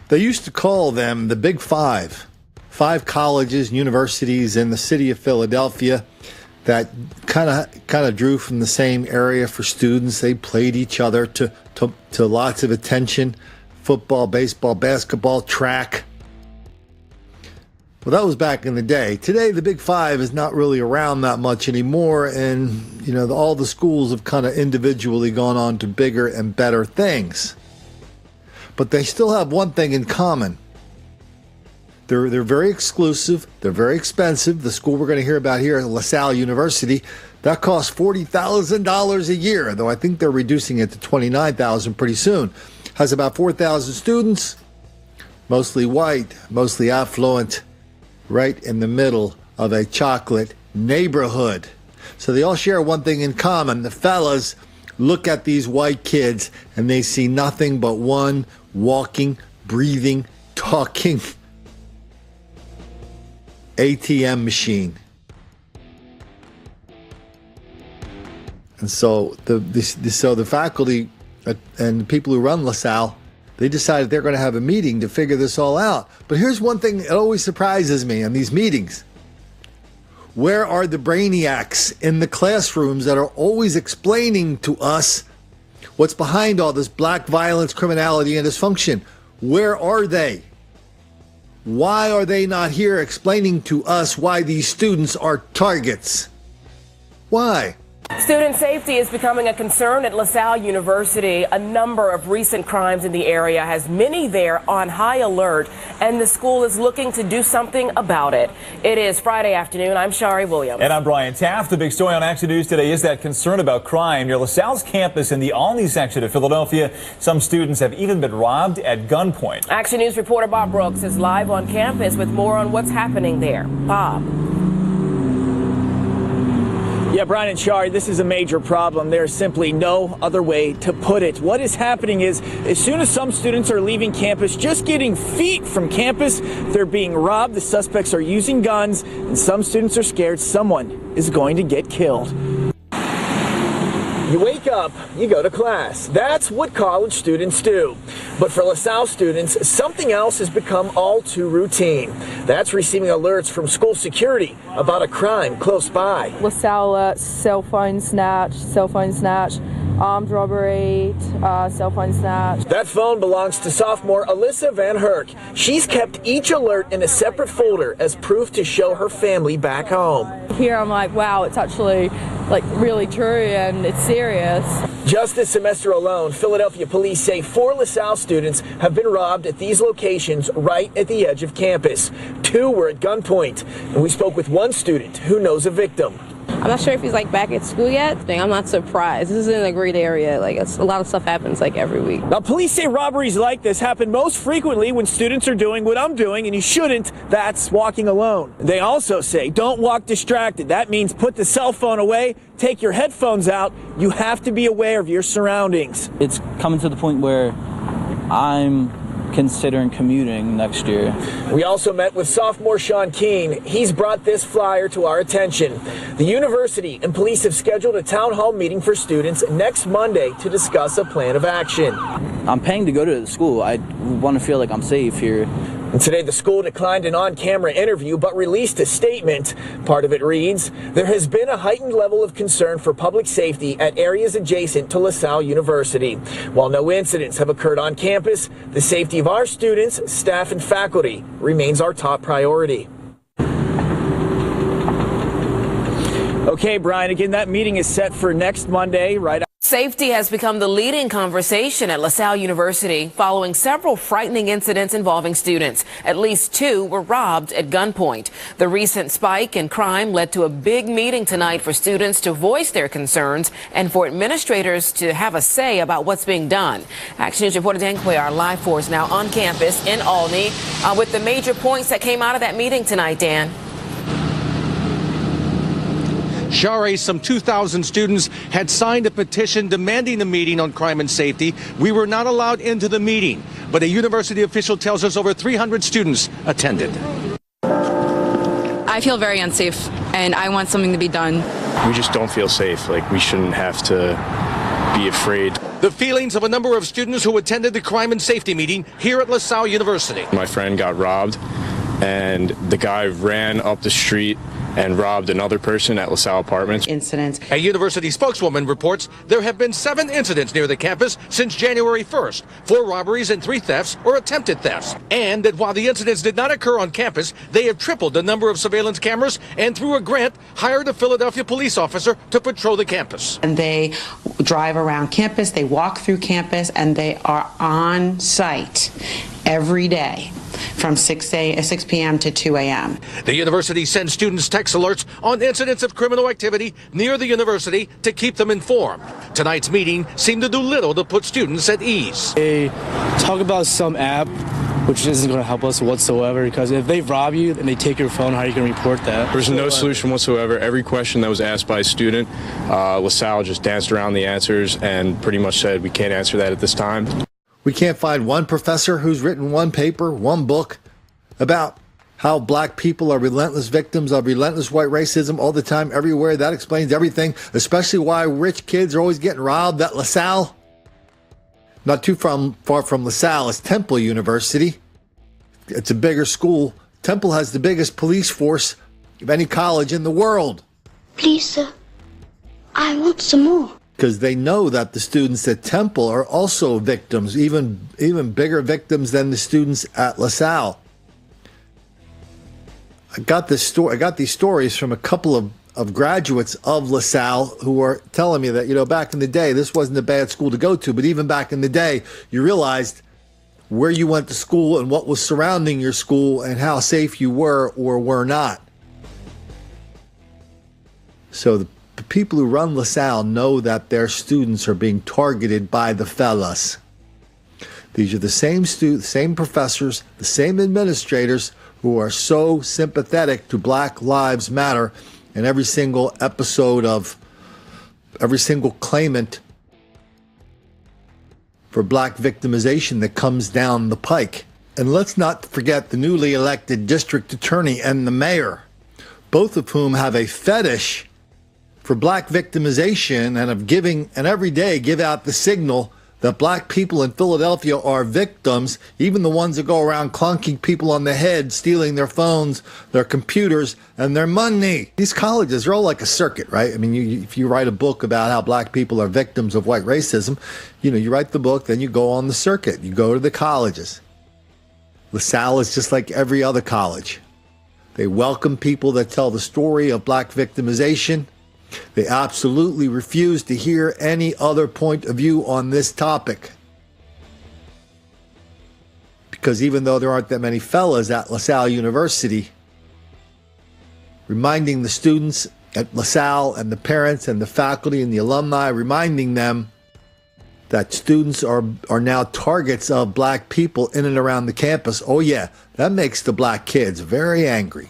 They used to call them the Big Five. 5 colleges, universities in the city of Philadelphia that kind of drew from the same area for students. They played each other to lots of attention. Football, baseball, basketball, track. Well, that was back in the day. Today, the Big Five is not really around that much anymore, and all the schools have kind of individually gone on to bigger and better things. But they still have one thing in common. They're very exclusive. They're very expensive. The school we're going to hear about here at Salle University, that costs $40,000 a year, though I think they're reducing it to $29,000 pretty soon. Has about 4,000 students, mostly white, mostly affluent, right in the middle of a chocolate neighborhood. So they all share one thing in common. The fellas look at these white kids and they see nothing but one walking, breathing, talking ATM machine. And so the faculty and the people who run LaSalle, they decided they're going to have a meeting to figure this all out. But here's one thing that always surprises me in these meetings. Where are the brainiacs in the classrooms that are always explaining to us what's behind all this black violence, criminality, and dysfunction? Where are they? Why are they not here explaining to us why these students are targets? Why? Student safety is becoming a concern at LaSalle University. A number of recent crimes in the area has many there on high alert, and the school is looking to do something about it. It is Friday afternoon. I'm Shari Williams. And I'm Brian Taft. The big story on Action News today is that concern about crime near LaSalle's campus in the Alney section of Philadelphia. Some students have even been robbed at gunpoint. Action News reporter Bob Brooks is live on campus with more on what's happening there. Bob. Yeah, Brian and Shari, this is a major problem. There's simply no other way to put it. What is happening is, as soon as some students are leaving campus, just getting feet from campus, they're being robbed. The suspects are using guns, and some students are scared someone is going to get killed. You wake up, you go to class. That's what college students do. But for LaSalle students, something else has become all too routine. That's receiving alerts from school security about a crime close by. LaSalle alerts, cell phone snatch, armed robbery, cell phone snatch. That phone belongs to sophomore Alyssa Van Herk. She's kept each alert in a separate folder as proof to show her family back home. Here I'm like, wow, it's actually really true and it's serious. Just this semester alone, Philadelphia police say 4 LaSalle students have been robbed at these locations right at the edge of campus. 2 were at gunpoint, and we spoke with one student who knows a victim. I'm not sure if he's back at school yet. I'm not surprised. This is in a great area. A lot of stuff happens every week. Now, police say robberies like this happen most frequently when students are doing what I'm doing, and you shouldn't. That's walking alone. They also say don't walk distracted. That means put the cell phone away, take your headphones out. You have to be aware of your surroundings. It's coming to the point where I'm considering commuting next year. We also met with sophomore Sean Keene. He's brought this flyer to our attention. The university and police have scheduled a town hall meeting for students next Monday to discuss a plan of action. I'm paying to go to the school. I want to feel like I'm safe here. And today the school declined an on-camera interview but released a statement. Part of it reads, there has been a heightened level of concern for public safety at areas adjacent to LaSalle University. While no incidents have occurred on campus, the safety of our students, staff, and faculty remains our top priority. Okay, Brian, again, that meeting is set for next Monday, right? Safety has become the leading conversation at LaSalle University following several frightening incidents involving students. At least 2 were robbed at gunpoint. The recent spike in crime led to a big meeting tonight for students to voice their concerns and for administrators to have a say about what's being done. Action News reporter Dan Cuellar live for us now on campus in Alney with the major points that came out of that meeting tonight, Dan. Shari, some 2,000 students had signed a petition demanding a meeting on crime and safety. We were not allowed into the meeting, but a university official tells us over 300 students attended. I feel very unsafe, and I want something to be done. We just don't feel safe. We shouldn't have to be afraid. The feelings of a number of students who attended the crime and safety meeting here at LaSalle University. My friend got robbed, and the guy ran up the street and robbed another person at LaSalle Apartments. Incidents. A university spokeswoman reports there have been 7 incidents near the campus since January 1st, 4 robberies and 3 thefts or attempted thefts. And that while the incidents did not occur on campus, they have tripled the number of surveillance cameras and through a grant hired a Philadelphia police officer to patrol the campus. And they drive around campus, they walk through campus, and they are on site every day from 6 p.m. to 2 a.m. The university sends students text alerts on incidents of criminal activity near the university to keep them informed. Tonight's meeting seemed to do little to put students at ease. They talk about some app which isn't going to help us whatsoever, because if they rob you and they take your phone, how are you going to report that? There's no solution whatsoever. Every question that was asked by a student, LaSalle just danced around the answers and pretty much said, we can't answer that at this time. We can't find one professor who's written one paper, one book about how black people are relentless victims of relentless white racism all the time, everywhere. That explains everything, especially why rich kids are always getting robbed at LaSalle. Not too far from LaSalle is Temple University. It's a bigger school. Temple has the biggest police force of any college in the world. Please, sir, I want some more. Because they know that the students at Temple are also victims, even bigger victims than the students at LaSalle. I got these stories from a couple of graduates of LaSalle who are telling me that, back in the day, this wasn't a bad school to go to, but even back in the day, you realized where you went to school and what was surrounding your school and how safe you were or were not. So the people who run LaSalle know that their students are being targeted by the fellas. These are the same professors, the same administrators who are so sympathetic to Black Lives Matter in every single episode of every single claimant for black victimization that comes down the pike. And let's not forget the newly elected district attorney and the mayor, both of whom have a fetish for black victimization and every day give out the signal that black people in Philadelphia are victims, even the ones that go around clunking people on the head, stealing their phones, their computers, and their money. These colleges are all like a circuit, right? I mean, if you write a book about how black people are victims of white racism, you write the book, then you go on the circuit. You go to the colleges. LaSalle is just like every other college. They welcome people that tell the story of black victimization. They absolutely refuse to hear any other point of view on this topic. Because even though there aren't that many fellas at LaSalle University, reminding the students at LaSalle and the parents and the faculty and the alumni, reminding them that students are now targets of black people in and around the campus. Oh yeah, that makes the black kids very angry.